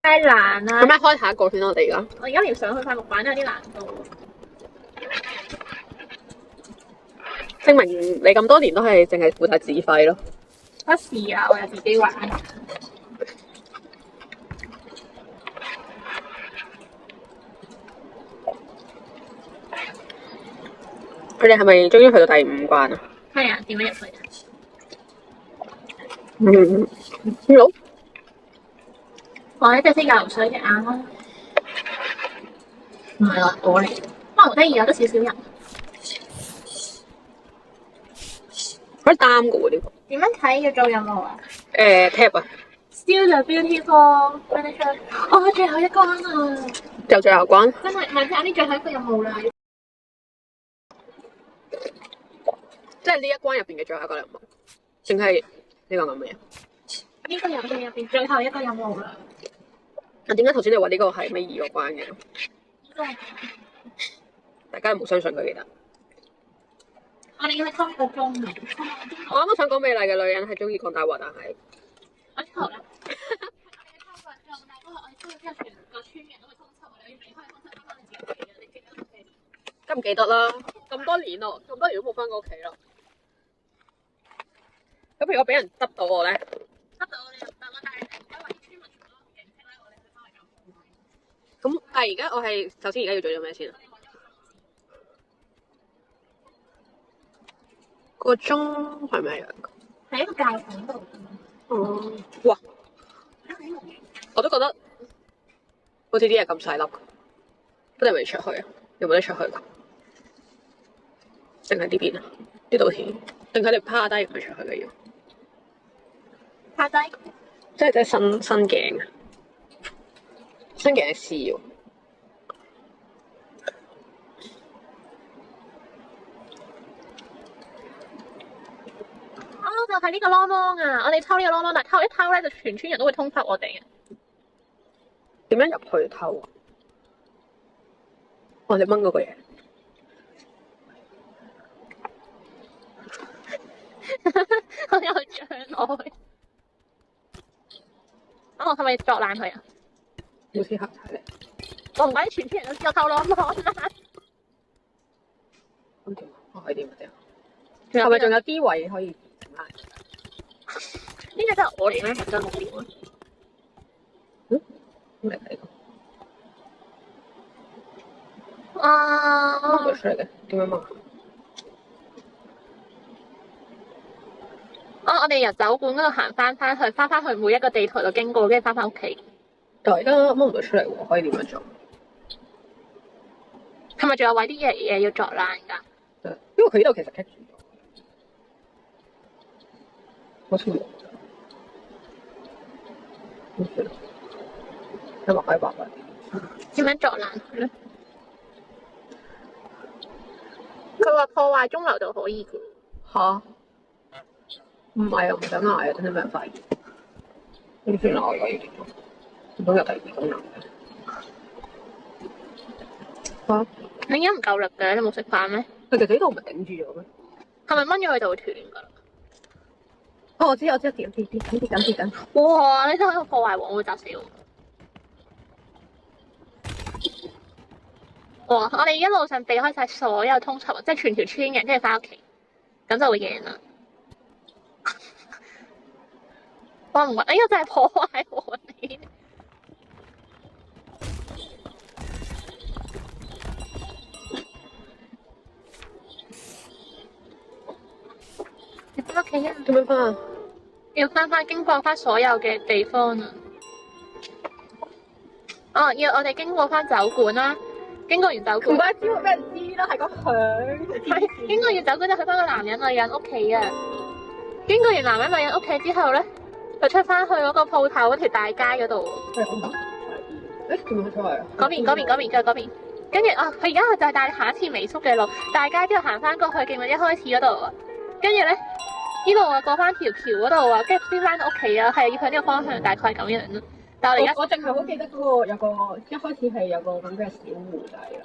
太難啦！咁咩開下一個先啦，我哋而家。我而家要上去塊木板都有啲難度。證明你咁多年都係淨係負責自費咯。不是啊，我有自己玩。佢哋係咪終於去到第5關啊？係啊，點樣入去啊？好。我呢隻先游水隻眼咯。唔係啦，我嚟。哇，好得意啊，得少少人。可以擔嘅喎呢個。點樣睇要做任務啊？tab 啊。Still the beautiful finish。哦，最後一關啊！就最後關。真係係啱啲最後一個任務啦。即係呢一關入邊嘅最後一個任務，淨係呢個咁嘅嘢。呢個遊戲入邊最後一個任務啦。啊，點解頭先你話呢個係尾2個關嘅？大家有冇相信佢記得？我哋要去偷一個鐘啊！我啱啱想講美麗嘅女人係中意講大話，但係我錯啦。我哋去偷個鐘，但係嗰個我哋偷咗之後，全個村人都會通緝我哋，要離開通緝翻返去自己屋企嘅，你記得屋企？梗唔記得啦，咁多年咯，咁多年都冇翻過屋企啦。咁如果俾人執到我咧？執到我哋就得啦，但係因為啲村民全部都好認識咧，我哋去翻去做。咁但係而家我係首先而家要做咗咩先啊？個鐘係咩樣？喺一個教堂度。哦，哇！我都覺得好似啲嘢咁細粒，不定未出去啊？有冇得出去㗎？定係呢邊啊？呢度田？定佢哋趴低佢出去嘅要？趴低？即係新鏡啊！新鏡嘅試喎。就係呢個啷啷啊！我哋偷呢個啷啷，但係偷一偷咧，就全村人都會通緝我哋嘅。點樣入去偷啊？我哋掹嗰個嘢。我有障礙。我係咪作爛佢啊？好似黑柴嚟。我唔怪得全村人都知我偷啷啷啦。咁點啊？我可以點啊？係咪仲有啲位可以整爛？呢個真係我嚟咩？真冇料啊！咩嚟㗎？掹咗出嚟嘅，點樣掹？我哋由酒館嗰度行翻去每一個地圖度經過，跟住翻屋企。但係而家掹唔到出嚟喎，可以點樣做？係咪仲有位啲嘢要作爛㗎？因為佢呢度其實棘住咗，好似冇。你畫一畫佢。點樣作爛佢咧？佢話破壞鐘樓就可以㗎。吓？唔係啊，唔想嗌啊，真係俾人發現。點算啊？我而家要點做？唔通有第2功能嘅？嚇？你而家唔夠力嘅，你冇食飯咩？佢其實呢度唔係頂住咗咩？係咪掹咗佢就會斷㗎啦？哦，我知，跌緊。哇！你睇下個破壞王會砸死我。哇！我哋一路上避開晒所有通緝，即係全條村人，跟住翻屋企，咁就會贏啦。我唔覺，呢個真係破壞王嚟。你翻屋企啊？點樣翻啊？要翻經過翻所有嘅地方啊！哦，要我哋經過翻酒館啦，經過完酒館，唔怪之會俾人知啦，係個響。係經過完酒館就去翻個男人女人屋企啊！經過完男人女人屋企之後咧，就出翻去嗰個鋪頭嗰條大街嗰度。係咁啊！誒，點樣出去啊？嗰邊，再嗰邊。跟住啊，佢而家就係帶你行一次微縮嘅路，大街之後行翻過去，記唔記得一開始嗰度啊？跟住咧，呢度啊過翻條橋嗰度啊，跟住先翻到屋企啊，係要向呢個方向，大概係咁樣咯。但係我淨係好記得嗰個有個一開始係有個咁嘅小湖仔啊。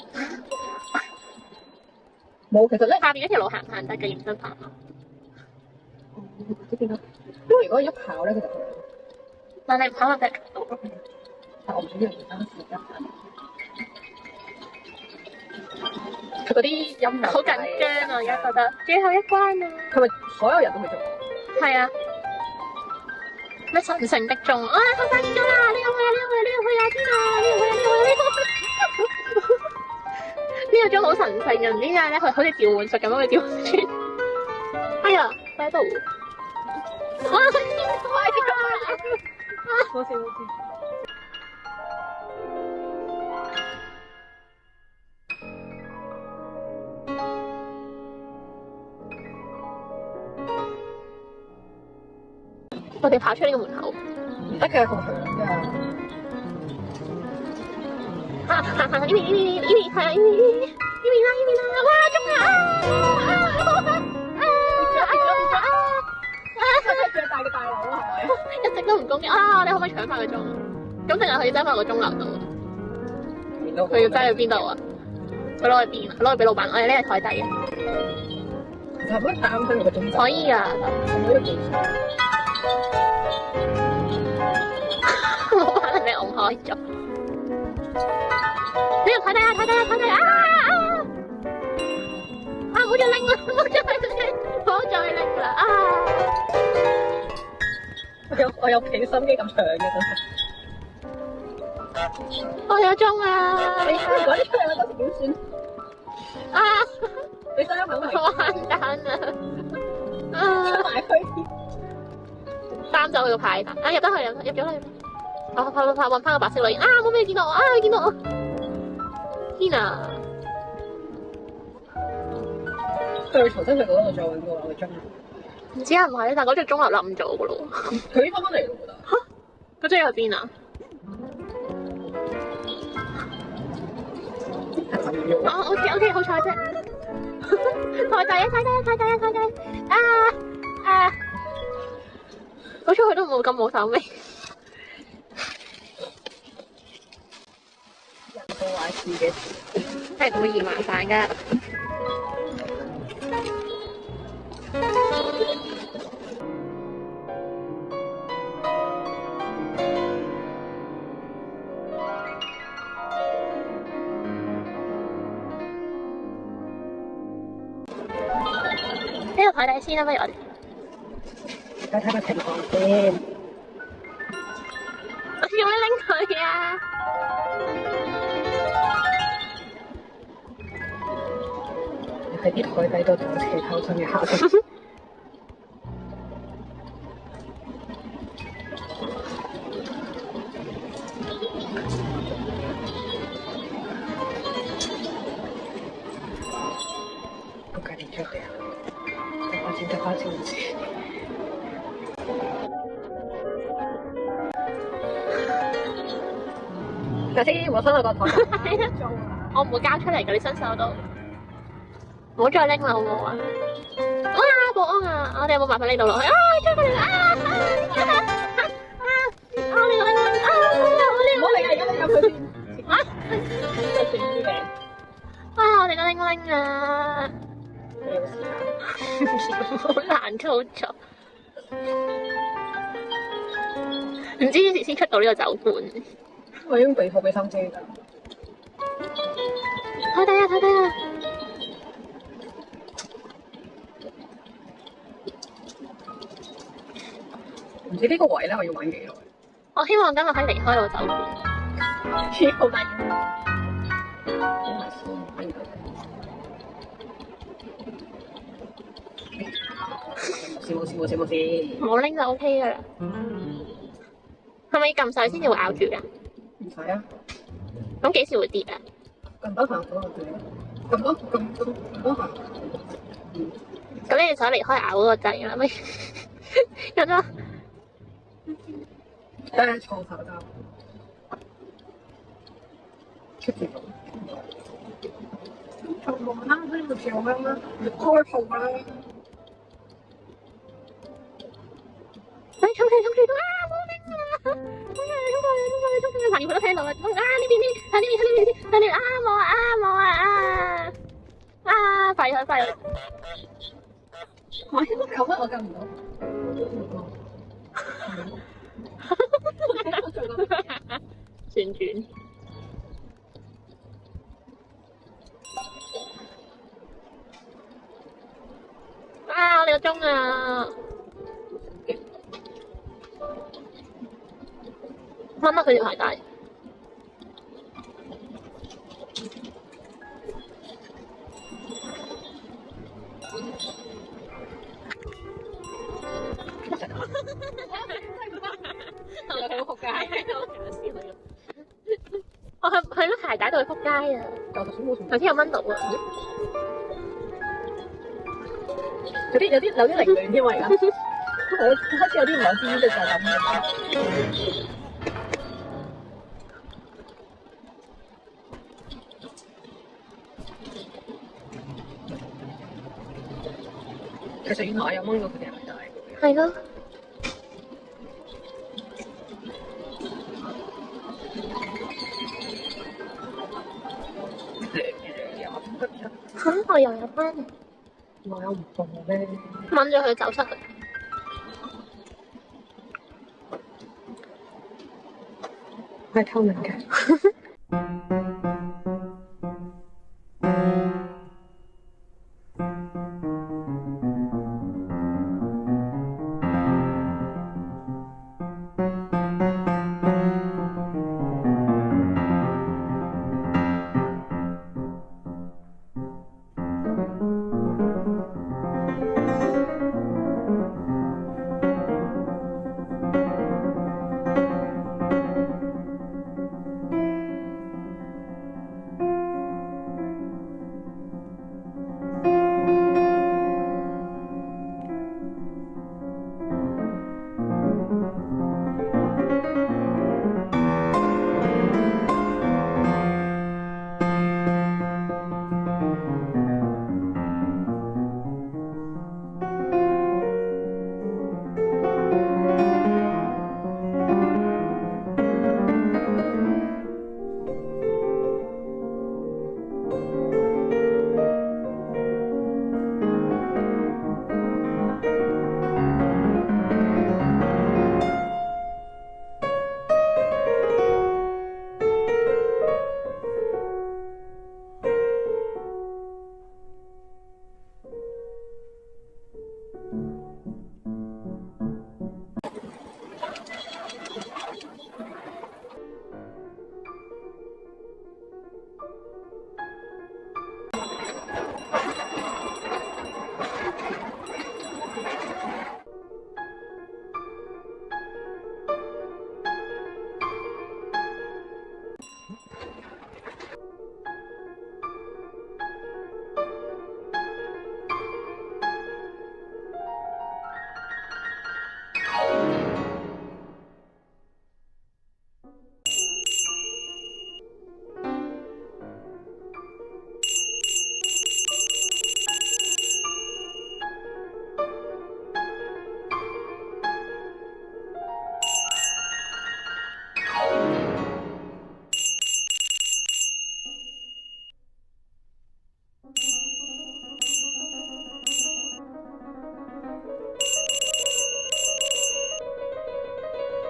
冇，其實咧下邊嗰條路行唔行得嘅認真行啊？唔知點解，因為如果一跑咧，其實但係唔跑就踢到咯。但我唔中意連登時間。佢嗰啲音樂好緊張啊！而家覺得最後一關啊！係咪所有人都去做？係啊！咩神聖的鐘啊！佢快咗啦！呢個去啊！呢個去啊！呢個去啊！天啊！呢個去啊！呢個去啊！呢個鐘好神聖啊！唔知點解咧，佢好似召喚術咁樣去召喚轉。哎呀，喺度！哇！佢快咗啦！冇事冇事。我哋跑出呢個門口，唔得嘅，好長㗎。行呢邊係啊呢邊啦！哇中啦！最大嘅大佬係咪？一直都唔攻擊啊！你可唔可以搶翻個鐘？咁定係佢要擠翻個鐘樓度？佢要擠去邊度啊？佢攞去邊啊？攞去俾老闆。我哋呢個台底嘅。就咁擔翻個鐘。可以啊。老闆係咪拱開咗？呢個台底啊！台底啊！啊！唔好再拎啦！唔好再拎啦！啊！我有幾心機咁長嘅真係。我有鐘啊！你如果你出嚟啦，到時點算？啊！你真係肯嚟？完蛋啊！啊！出埋去。擔走佢個牌，啊入得去，入咗去。跑揾翻個白色女啊！冇俾佢見到我啊！佢見到我。天啊！佢重新去嗰度再揾過個鐘。唔知係唔係咧？但係嗰隻鐘又冧咗噶咯。佢翻返嚟咯，我覺得。嚇！嗰隻去邊啊？哦，OK，好彩啫。台底啊！好彩佢都冇咁冇手尾。人做壞事嘅，係會嫌麻煩㗎。呢個台底先啦，不如我哋。睇睇個情況先。我用咩拎佢啊？喺啲台底度同斜偷身嘅下身。我趕緊出嚟啊！得翻先。頭先我伸到個台。我唔會交出嚟㗎，你伸手到。唔好再拎啦，好唔好啊？哇！保安啊！我哋有冇辦法拎到落去？啊！追過嚟啊！我哋拎啊！唔好理啊！而家你入去先。啊！整啲嘅。我哋個拎啊！好難操作。唔知幾時先出到呢個酒館？我已經俾心機㗎。台底啊！唔知呢個位咧，我要玩幾耐？我希望今日可以離開到酒館。好大。冇事。冇拎就 OK 噶啦。係咪撳上先至會咬住㗎？唔使啊。咁幾時會跌啊？咁多行嗰個掣，咁多行。咁你想離開咬嗰個掣啦，咪咁咯。真係錯手交。出住到。做夢啦，呢個跳香啦，開鋪啦。衝住啊！冇拎啊！衝過嚟！行完佢都聽到啦。呢邊啊！冇啊！快去！我應該救乜？我救唔到。旋轉。啊！我哋個鐘啊！掹甩佢條鞋帶。有睇到仆街，我去咩鞋帶度去仆街啊！我頭先冇同頭先有掹到啊！有啲凌亂添喎而家，開始有啲唔係知識就咁嘅。其實原來我有掹到佢哋鞋帶。係咯。咁我又有翻嚟，我有唔同咩？掹咗佢走出去。我係透明嘅。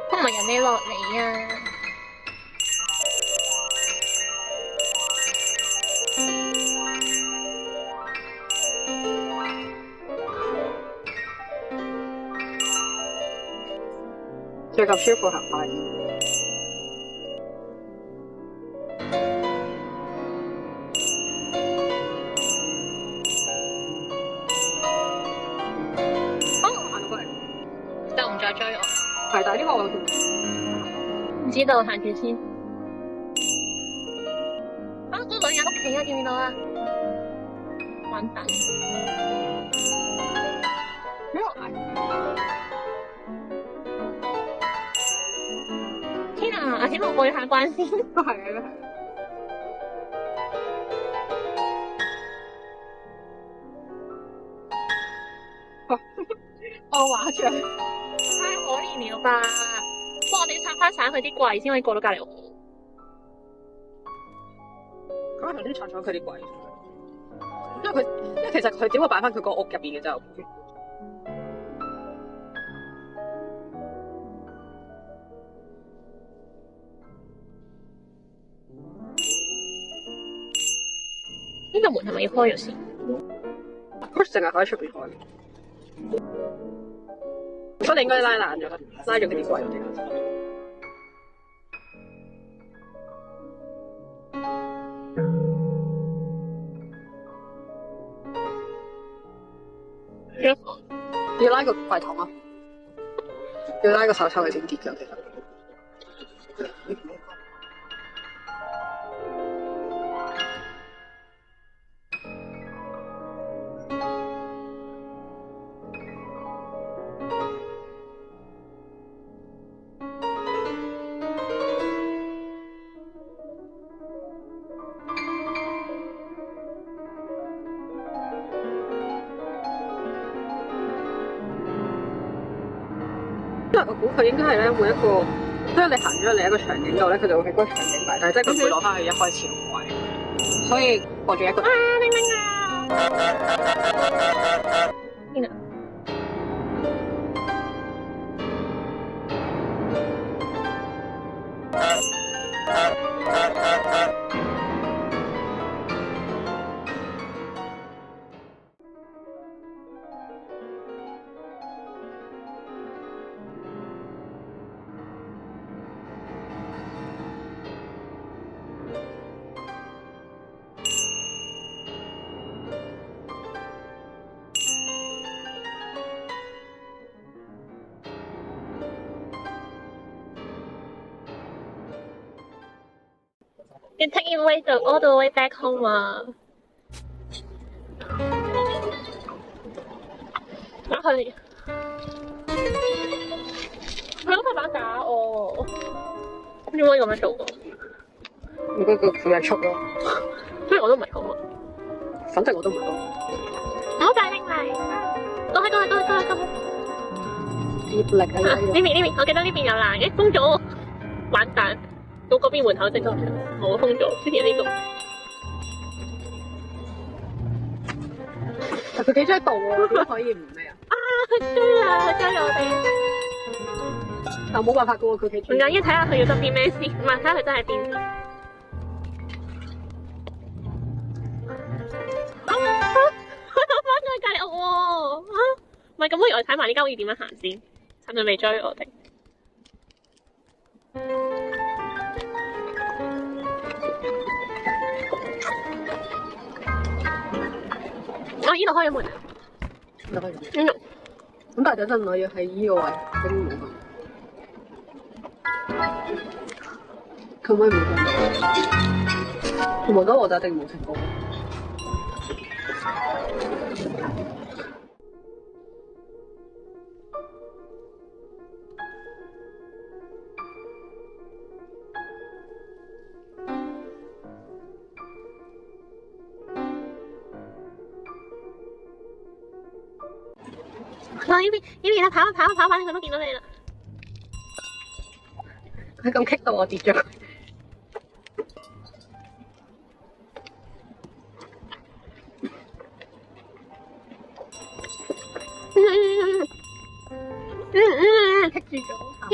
都唔係人哋落嚟啊！最咁舒服行快。行到過嚟，就唔再追我。係，但係呢個我唔知道，行住先。啊！嗰個女人屋企啊，見唔見到啊？玩蛋。咩嚟？天啊！點解我過去下關先？都係嘅，都係。我畫像太可憐了吧！不過我哋要拆翻散佢啲櫃先可以過到隔離屋。咁我頭先拆咗佢啲櫃，因為其實佢只會擺翻佢個屋入邊嘅啫。呢個門係咪要開咗先？好似淨係可以出邊開。我哋應該拉爛咗佢，拉咗嗰啲櫃我哋。要拉個櫃筒啊！要拉個手抽佢先跌嘅，其實。因為我估佢應該係咧，每一個即係你行咗嚟一個場景度咧，佢就會喺嗰個場景擺，但係即係佢會攞翻去一開始個位，所以過咗一個。叮叮啊！邊啊？You take it away all the way back home 啊！打佢，佢都係把假我，點解咁樣做？如果佢係速咯，所以我都唔係好啊。反正我都唔係多。好大拎嚟，過去。接力啊！呢邊，我記得呢邊有欄嘅，封咗，完蛋。到嗰邊門口正冇封咗，之前呢度。但佢企咗喺度喎，點可以唔咩啊？佢追我哋。但冇辦法噶喎，佢企住。唔緊要，睇下佢要執啲咩先，唔係睇下佢真係邊先。佢翻咗去隔離屋喎，唔係咁，不如我哋睇埋呢間屋要點樣行先，趁佢未追我哋。我依度開咗門啊！咁但係等陣我要喺依個位叮冇佢可唔可以冇咁？同埋咁我就一定冇食過。呢邊啦，跑，反正佢都見到你啦。佢咁棘到我跌咗佢。棘住咗。呢度，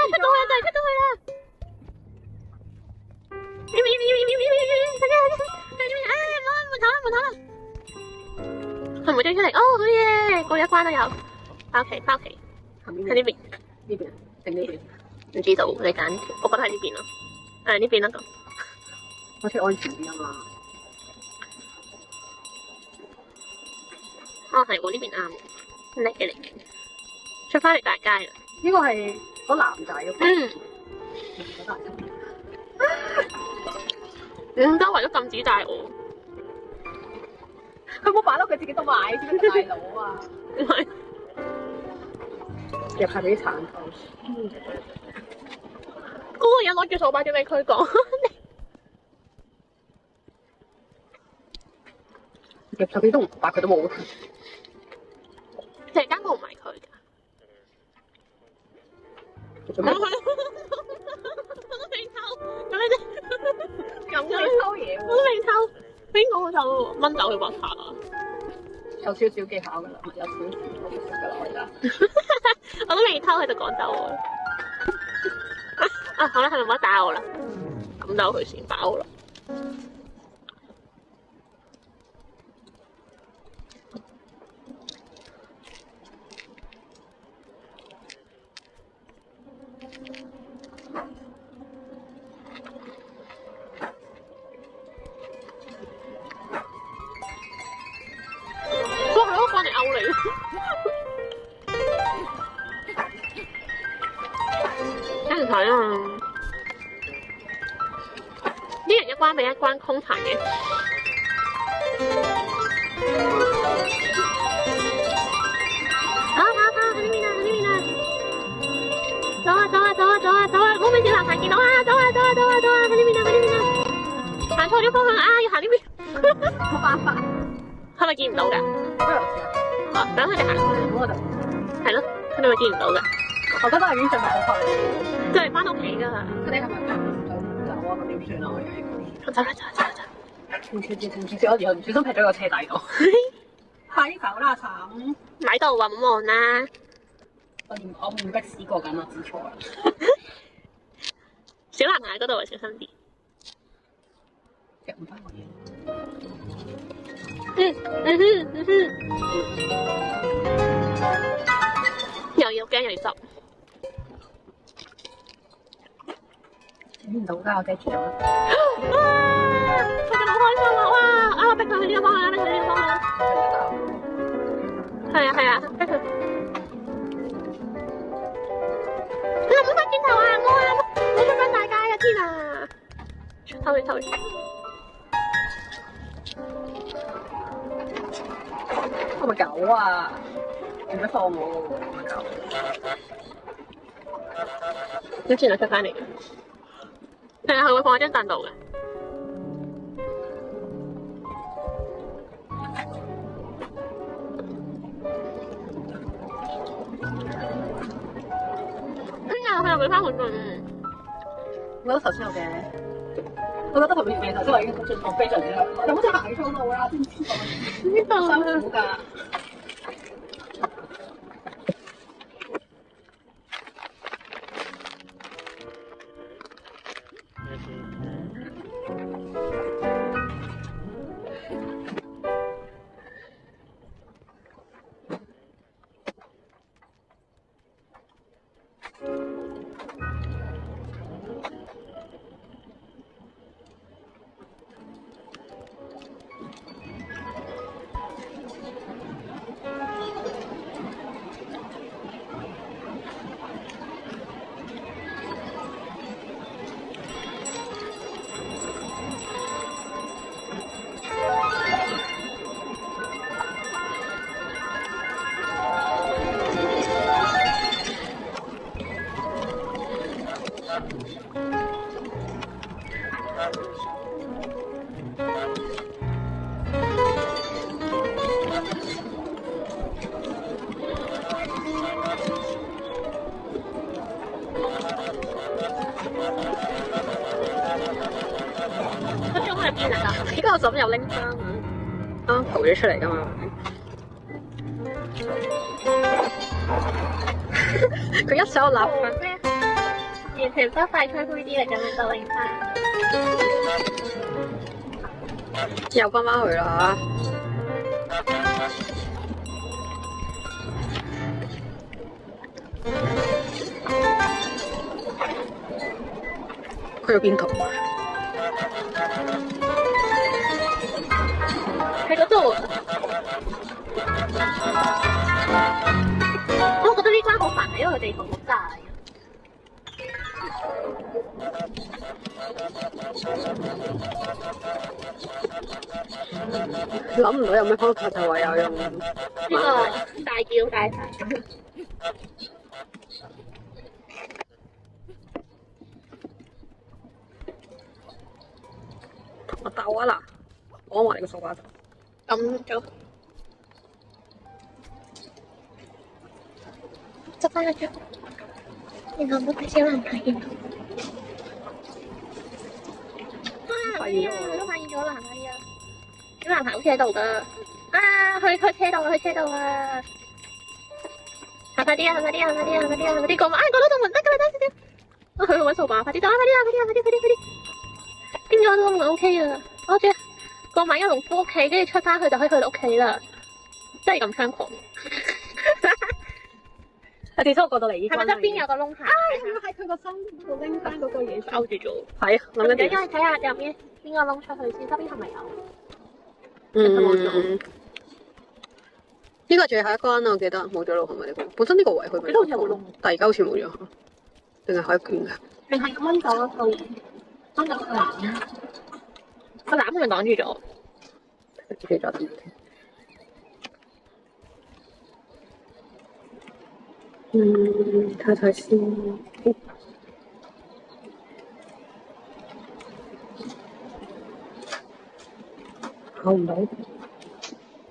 出到去啦！門口啦！佢唔會追出嚟，哦，好嘢，過咗一關都有。翻屋企，喺呢邊，呢邊定呢邊？唔知道，你揀，我覺得係呢邊咯。呢邊啦咁。好似安全啲啊嘛。係喎，呢邊啱。叻嘅。出翻嚟大街啦。呢個係嗰男仔嘅。周圍都禁止帶我。佢冇擺落佢自己度買先，大佬啊！唔係，入下俾啲橙汁。嗰個人攞住掃把準備驅趕。入下俾都唔擺，佢都冇。成間鋪唔係佢㗎。做咩？我都未偷，咁你哋咁你偷嘢喎？我都未偷。邊個就掹走佢把茶啊？有少少技巧㗎啦，有少少㗎啦，我而家。我都未偷，佢就趕走我啦。好啦，係咪冇得打我啦？咁就佢先打我啦。哇，係嗰個關你勾嚟。睇唔睇啊？啲人一關比一關空彈嘅。走啊！唔好俾小男孩見到啊！走啊！喺呢邊啊！行錯咗方向啊！要行呢邊。冇辦法。係咪見唔到㗎？等佢哋行開嗰度。係咯，佢哋咪見唔到㗎。我覺得係已經準備好快。就嚟翻屋企㗎啦。佢哋係咪走啊？咁點算啊？走啦！唔切，我以後唔小心劈咗個車底度。快啲走啦，慘！喺度啊，唔好望啦。我唔的士過緊啊，知錯啦。小男孩嗰度啊，小心啲。夾唔翻我嘢。又要驚又要執。睇唔到㗎，我遮住咗。佢哋好開心啊！哇！逼佢去呢個方向，逼佢去呢個方向。係啊，逼佢。你唔好翻轉頭啊！我出翻大街啊！天啊！偷佢。係咪狗啊？點解放我喎？狗。一轉就出翻嚟嘅。係啊，佢會放喺張凳度嘅。佢又俾翻好盡。我覺得頭先有嘅，我覺得頭先嘅頭先我已經進步非常之好，有冇真係行錯路啦？知唔知道？呢度辛苦㗎。依家我枕又拎翻，啱蒲咗出嚟噶嘛？佢一手攬翻咩？完全不快吹灰啲嚟咁樣就拎翻，又翻返去啦佢有邊圖啊？喺嗰度啊！我覺得呢關好煩啊，因為佢地圖好大啊。諗唔到有咩方法就唯有用呢個大叫大法。我鬥啊嗱，攞埋你個掃把就撳咗，執翻一張，然後唔好俾小男孩見到。發現咗，我都發現咗男孩啊！小男孩好似喺度㗎，啊！去車度啦，去車度啦！行快啲啊！行快啲啊！行快啲啊！行快啲啊！行快啲過埋，過到道門得㗎啦，等陣先。我去揾掃把，快啲走啊！快啲啊！快啲啊！快啲！快啲！快啲！經咗都唔 OK 啊！我知過埋一龍夫屋企，跟住出翻去就可以去到屋企啦，真係咁猖狂。我至少我過到嚟呢關啦。係咪側邊有個窿下？喺佢個身度拎翻嗰個嘢勾住咗。係諗緊點？而家睇下有邊個窿出去先，側邊係咪有？呢個最後一關啦，我記得冇咗咯，係咪呢個？本身呢個位佢咪？呢度好似有個窿，但而家好似冇咗，定係可以捲嘅？定係掹走嗰套掹走個籃？個籃係咪擋住咗？自己再睇。睇睇先。考唔到，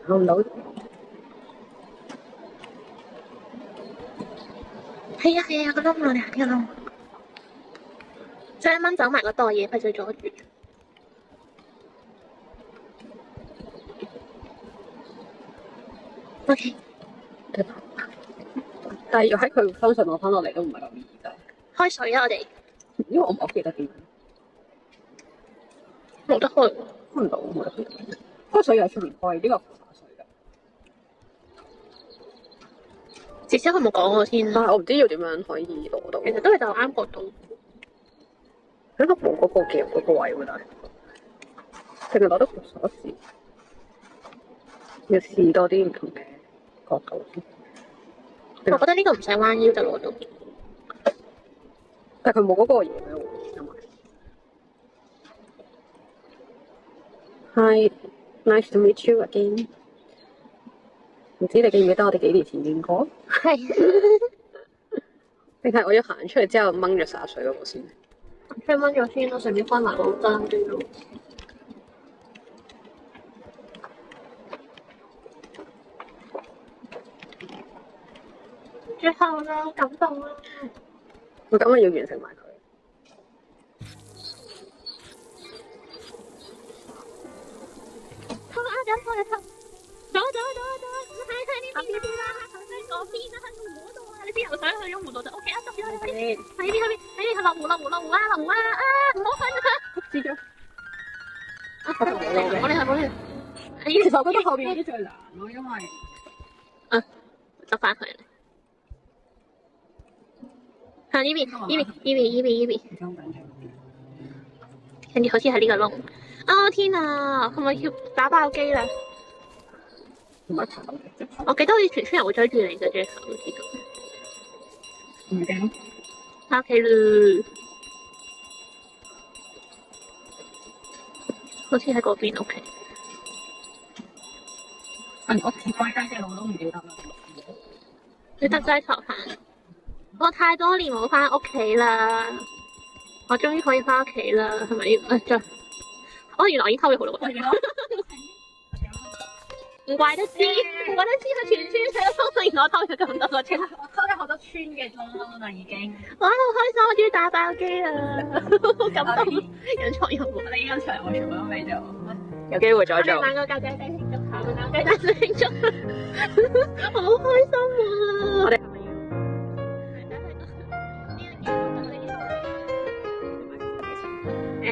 考唔到。係啊，有個窿啊，你睇個窿。將掹走埋嗰袋嘢，佢就阻住。OK。但係要喺佢身上攞翻落嚟都唔係咁易㗎。開水啊！我哋因為我唔係好記得點。冇得開，開唔到，冇得開。開水又喺出面開，呢個灑水㗎。至少佢冇講我先啦。但係我唔知要點樣可以攞到。其實都係就啱角度。佢都冇嗰個夾嗰個位喎，但係淨係攞到個鎖匙，要試多啲唔同嘅角度先。我覺得呢個唔使彎腰就攞到。但係佢冇嗰個嘢俾我，因為。Hi, nice to meet you again。唔知你記唔記得我哋幾年前見過？係。定係我要行出嚟之後掹咗灑水嗰個先？出掹咗先咯，順便開埋個燈先咯。最後啦，感動啦！我咁我要完成埋佢。拖啊！走！睇呢邊啦，頭先嗰邊啦，喺湖嗰度啊！你知游水去咗湖度就 OK 啊！執咗你快啲！喺邊落湖啊！唔好瞓啊！知咗。我哋係。其實我覺得後邊啲最難咯，因為執翻佢嚟。向呢邊。跟住好似係呢個窿。哦天啊！係咪要打爆機啦？唔係爬嘅，我記得好似全村人會追住你嘅最後，知道。唔驚。翻屋企啦。好似喺嗰邊屋企。我似歸家嘅路都唔記得啦。你得齋頭飯。我太多年冇翻屋企啦，我終於可以翻屋企啦，係咪要再？原來我已經偷咗好多個。唔怪得知佢全村寫咗封信，原來我偷咗咁多個村。我偷咗好多村嘅裝啦，已經。哇！好開心，我終於打爆機啦！感動，隱藏任務。你呢場我全部都未做，有機會再做。我哋買個格仔仔慶祝下，買個格仔仔慶祝，好開心啊！我哋係咪要？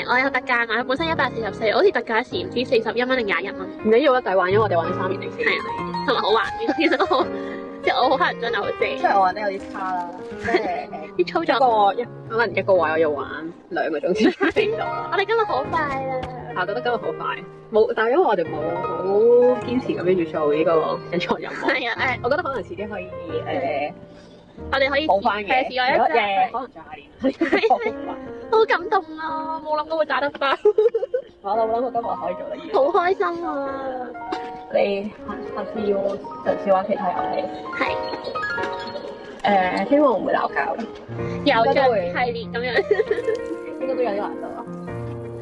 我有特價買，本身144，好似特價時唔知41蚊定21蚊。唔緊要啦，抵玩，因為我哋玩咗3年定4年。係啊，同埋好玩，其實都好，即係我好乞人憎又好正。雖然我玩得有啲差啦，即係啲操作可能一個位我要玩2個鐘先飛到。我哋今日好快啦！我覺得今日好快，冇，但係因為我哋冇堅持咁樣要做呢個隱藏任務。係啊，我覺得可能遲啲可以我哋可以補翻嘅。試我一隻，可能再下年。好感動啊！冇諗到會打得翻，我諗過今日可以做得好開心啊！你下次要嘗試玩其他遊戲。係。希望唔會鬧交。有像系列咁樣，應該都有啲難度啊。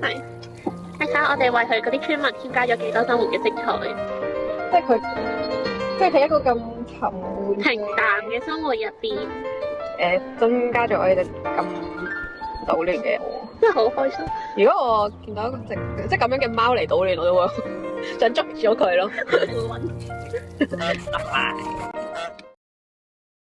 係。睇下我哋為佢嗰啲村民添加咗幾多生活嘅色彩。即係佢，即係喺一個咁沉悶、平淡嘅生活入邊，增加咗我哋咁搗亂嘅我。真係好開心。如果我見到一個即係咁樣嘅貓嚟搗亂，我都會想捉住咗佢咯。拜拜。